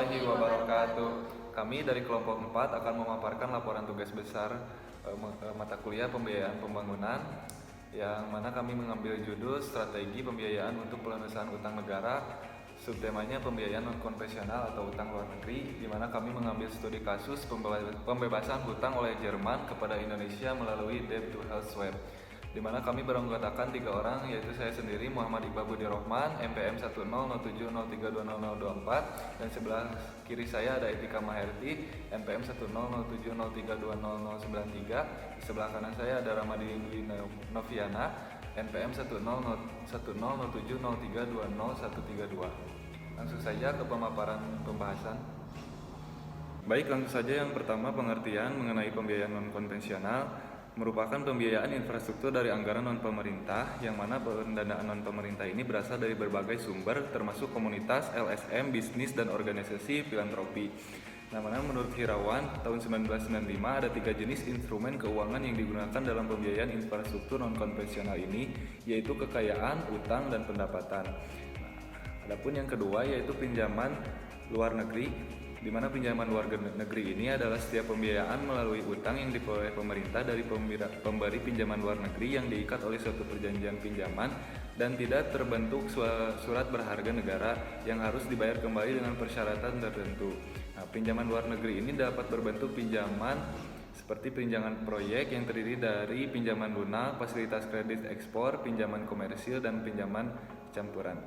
warahmatullahi wabarakatuh. Kami dari kelompok 4 akan memaparkan laporan tugas besar mata kuliah pembiayaan pembangunan, yang mana kami mengambil judul Strategi Pembiayaan untuk Pelunasan Utang Negara. Subtemanya pembiayaan non-konvensional atau utang luar negeri, di mana kami mengambil studi kasus pembebasan hutang oleh Jerman kepada Indonesia melalui Debt to Health Swap, di mana kami beranggotakan 3 orang, yaitu saya sendiri Muhammad Iqbal Budirohman, MPM 1007032024, dan sebelah kiri saya ada Etika Maherti, MPM 1007032093. Di sebelah kanan saya ada Ramadini Dwi Noviana, NPM 100703201332. Langsung saja ke pemaparan pembahasan. Baik, langsung saja. Yang pertama, pengertian mengenai pembiayaan non-konvensional merupakan pembiayaan infrastruktur dari anggaran non-pemerintah, yang mana pendanaan non-pemerintah ini berasal dari berbagai sumber, termasuk komunitas, LSM, bisnis, dan organisasi filantropi. Nah, mana menurut Hirawan, tahun 1995 ada 3 jenis instrumen keuangan yang digunakan dalam pembiayaan infrastruktur non-konvensional ini, yaitu kekayaan, utang, dan pendapatan. Adapun yang kedua yaitu pinjaman luar negeri, di mana pinjaman luar negeri ini adalah setiap pembiayaan melalui utang yang diperoleh pemerintah dari pemberi pinjaman luar negeri yang diikat oleh suatu perjanjian pinjaman dan tidak terbentuk surat berharga negara yang harus dibayar kembali dengan persyaratan tertentu. Nah, pinjaman luar negeri ini dapat berbentuk pinjaman seperti pinjaman proyek yang terdiri dari pinjaman lunak, fasilitas kredit ekspor, pinjaman komersil, dan pinjaman campuran.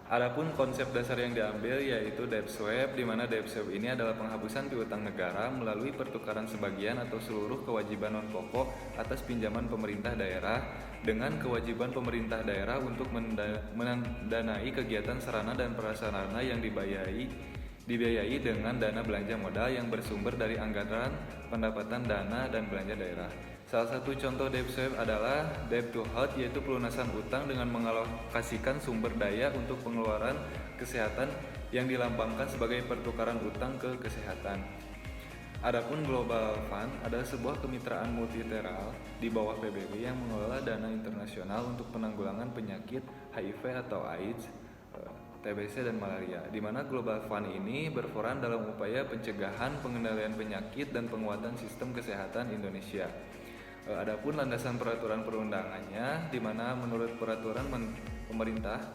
Adapun konsep dasar yang diambil yaitu debt swap, di mana debt swap ini adalah penghapusan piutang negara melalui pertukaran sebagian atau seluruh kewajiban non pokok atas pinjaman pemerintah daerah dengan kewajiban pemerintah daerah untuk mendanai kegiatan sarana dan prasarana yang dibiayai dengan dana belanja modal yang bersumber dari anggaran pendapatan dana dan belanja daerah. Salah satu contoh debt swap adalah debt to health, yaitu pelunasan utang dengan mengalokasikan sumber daya untuk pengeluaran kesehatan yang dilambangkan sebagai pertukaran utang ke kesehatan. Adapun Global Fund adalah sebuah kemitraan multilateral di bawah PBB yang mengelola dana internasional untuk penanggulangan penyakit HIV atau AIDS, TBC, dan malaria, di mana Global Fund ini berperan dalam upaya pencegahan, pengendalian penyakit, dan penguatan sistem kesehatan Indonesia. Adapun landasan peraturan perundangannya, di mana menurut peraturan pemerintah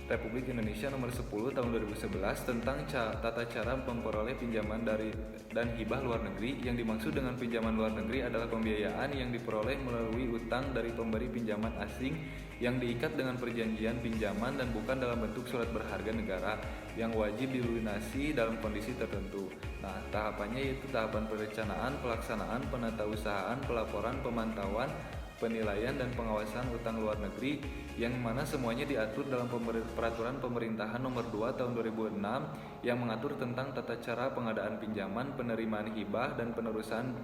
Republik Indonesia nomor 10 tahun 2011 tentang tata cara memperoleh pinjaman dari dan hibah luar negeri, yang dimaksud dengan pinjaman luar negeri adalah pembiayaan yang diperoleh melalui utang dari pemberi pinjaman asing yang diikat dengan perjanjian pinjaman dan bukan dalam bentuk surat berharga negara yang wajib dilunasi dalam kondisi tertentu. Nah, tahapannya yaitu tahapan perencanaan, pelaksanaan, penatausahaan, pelaporan, pemantauan, penilaian, dan pengawasan utang luar negeri, yang mana semuanya diatur dalam peraturan pemerintahan nomor 2 tahun 2006 yang mengatur tentang tata cara pengadaan pinjaman, penerimaan hibah, dan penerusan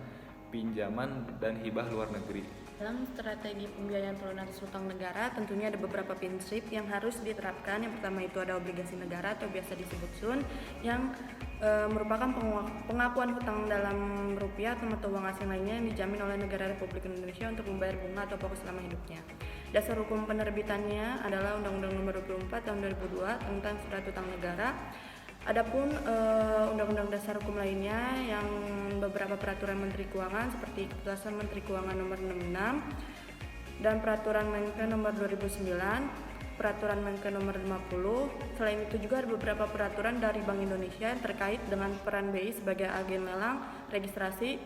pinjaman dan hibah luar negeri. Dalam strategi pembiayaan pelunasan utang negara, tentunya ada beberapa prinsip yang harus diterapkan. Yang pertama itu ada obligasi negara atau biasa disebut SUN, yang merupakan pengakuan hutang dalam rupiah atau mata uang asing lainnya yang dijamin oleh negara Republik Indonesia untuk membayar bunga atau pokok selama hidupnya. Dasar hukum penerbitannya adalah Undang-Undang Nomor 24 Tahun 2002 tentang Surat Utang Negara. Adapun undang-undang dasar hukum lainnya yang beberapa peraturan Menteri Keuangan seperti Keputusan Menteri Keuangan Nomor 66 dan Peraturan Menkeu Nomor 2009, Peraturan Menkeu Nomor 50. Selain itu juga ada beberapa peraturan dari Bank Indonesia terkait dengan peran BI sebagai agen lelang, registrasi,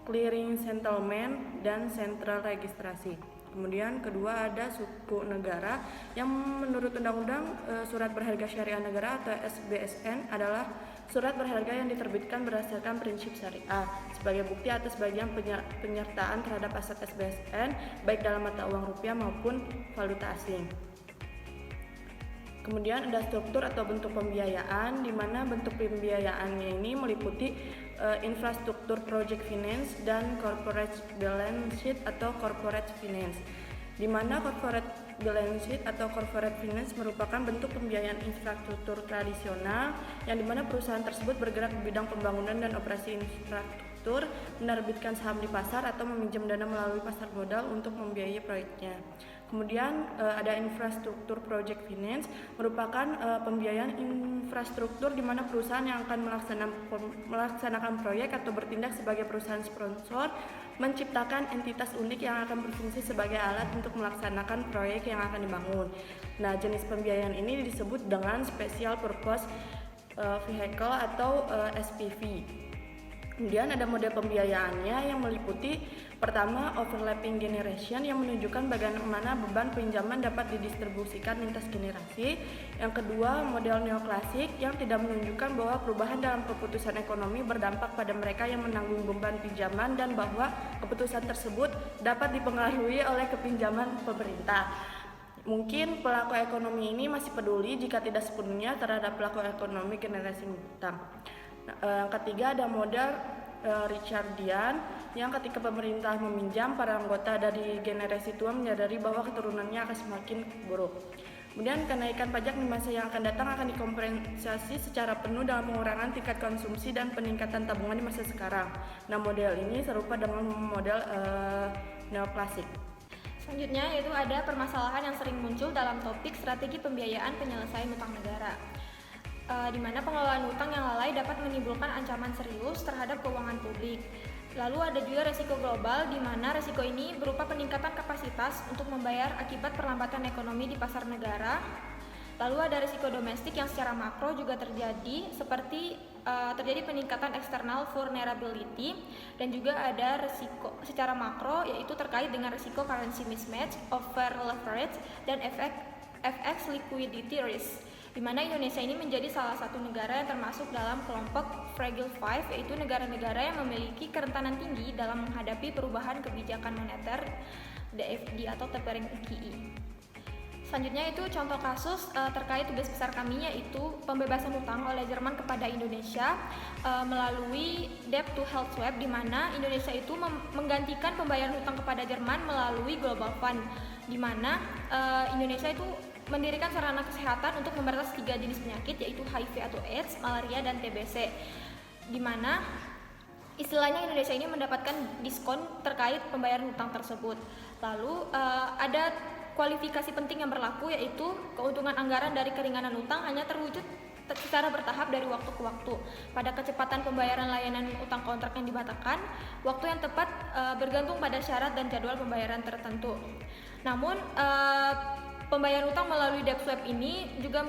clearing settlement, dan sentral registrasi. Kemudian kedua ada suku negara, yang menurut Undang-Undang Surat Berharga Syariah Negara atau SBSN adalah surat berharga yang diterbitkan berdasarkan prinsip syariah sebagai bukti atas bagian penyertaan terhadap aset SBSN baik dalam mata uang rupiah maupun valuta asing. Kemudian ada struktur atau bentuk pembiayaan, di mana bentuk pembiayaannya ini meliputi infrastruktur project finance dan corporate balance sheet atau corporate finance, di mana corporate balance sheet atau corporate finance merupakan bentuk pembiayaan infrastruktur tradisional yang dimana perusahaan tersebut bergerak di bidang pembangunan dan operasi infrastruktur, menerbitkan saham di pasar atau meminjam dana melalui pasar modal untuk membiayai proyeknya. Kemudian ada infrastruktur project finance, merupakan pembiayaan infrastruktur di mana perusahaan yang akan melaksanakan proyek atau bertindak sebagai perusahaan sponsor menciptakan entitas unik yang akan berfungsi sebagai alat untuk melaksanakan proyek yang akan dibangun. Nah, jenis pembiayaan ini disebut dengan special purpose vehicle atau SPV. Kemudian ada model pembiayaannya yang meliputi pertama overlapping generation yang menunjukkan bagaimana beban pinjaman dapat didistribusikan lintas generasi. Yang kedua model neoklasik yang tidak menunjukkan bahwa perubahan dalam keputusan ekonomi berdampak pada mereka yang menanggung beban pinjaman dan bahwa keputusan tersebut dapat dipengaruhi oleh kepinjaman pemerintah. Mungkin pelaku ekonomi ini masih peduli jika tidak sepenuhnya terhadap pelaku ekonomi generasi mendatang. Yang ketiga ada model Richardian yang ketika pemerintah meminjam, para anggota dari generasi tua menyadari bahwa keturunannya akan semakin buruk. Kemudian kenaikan pajak di masa yang akan datang akan dikompensasi secara penuh dalam pengurangan tingkat konsumsi dan peningkatan tabungan di masa sekarang. Nah, model ini serupa dengan model neoklasik. Selanjutnya yaitu ada permasalahan yang sering muncul dalam topik strategi pembiayaan penyelesaian utang negara. Di mana pengelolaan utang yang lalai dapat menimbulkan ancaman serius terhadap keuangan publik. Lalu ada juga resiko global, di mana resiko ini berupa peningkatan kapasitas untuk membayar akibat perlambatan ekonomi di pasar negara. Lalu ada resiko domestik yang secara makro juga terjadi, seperti terjadi peningkatan external vulnerability, dan juga ada resiko secara makro yaitu terkait dengan resiko currency mismatch, over leverage, dan FX liquidity risk, di mana Indonesia ini menjadi salah satu negara yang termasuk dalam kelompok Fragile Five, yaitu negara-negara yang memiliki kerentanan tinggi dalam menghadapi perubahan kebijakan moneter DFD atau tapering QE. Selanjutnya itu contoh kasus terkait tugas besar kami, yaitu pembebasan utang oleh Jerman kepada Indonesia melalui debt to health swap, di mana Indonesia itu menggantikan pembayaran utang kepada Jerman melalui Global Fund, di mana Indonesia itu mendirikan sarana kesehatan untuk memberantas 3 jenis penyakit, yaitu HIV atau AIDS, malaria, dan TBC, di mana istilahnya Indonesia ini mendapatkan diskon terkait pembayaran utang tersebut. Lalu ada kualifikasi penting yang berlaku, yaitu keuntungan anggaran dari keringanan utang hanya terwujud secara bertahap dari waktu ke waktu. Pada kecepatan pembayaran layanan utang kontrak yang dibatalkan, waktu yang tepat bergantung pada syarat dan jadwal pembayaran tertentu. Namun pembayaran utang melalui debt swap ini juga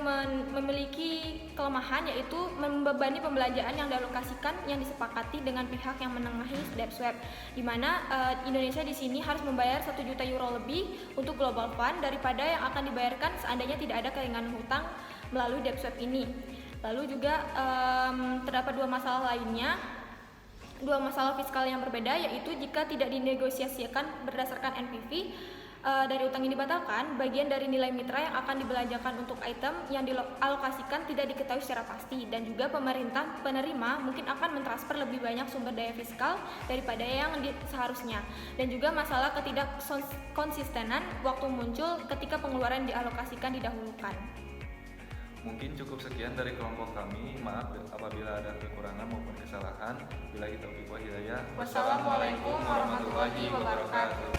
memiliki kelemahan, yaitu membebani pembelanjaan yang dialokasikan yang disepakati dengan pihak yang menengahi debt swap, di mana Indonesia di sini harus membayar 1 juta euro lebih untuk Global Fund daripada yang akan dibayarkan seandainya tidak ada keringanan hutang melalui debt swap ini. Lalu juga terdapat 2 masalah lainnya, 2 masalah fiskal yang berbeda, yaitu jika tidak dinegosiasikan berdasarkan NPV dari utang yang dibatalkan, bagian dari nilai mitra yang akan dibelanjakan untuk item yang dialokasikan tidak diketahui secara pasti, dan juga pemerintah penerima mungkin akan mentransfer lebih banyak sumber daya fiskal daripada yang seharusnya, dan juga masalah ketidakkonsistenan waktu muncul ketika pengeluaran dialokasikan didahulukan. Mungkin cukup sekian dari kelompok kami. Maaf apabila ada kekurangan maupun kesalahan. Billahi taufiq wal hidayah. Wassalamualaikum warahmatullahi wabarakatuh.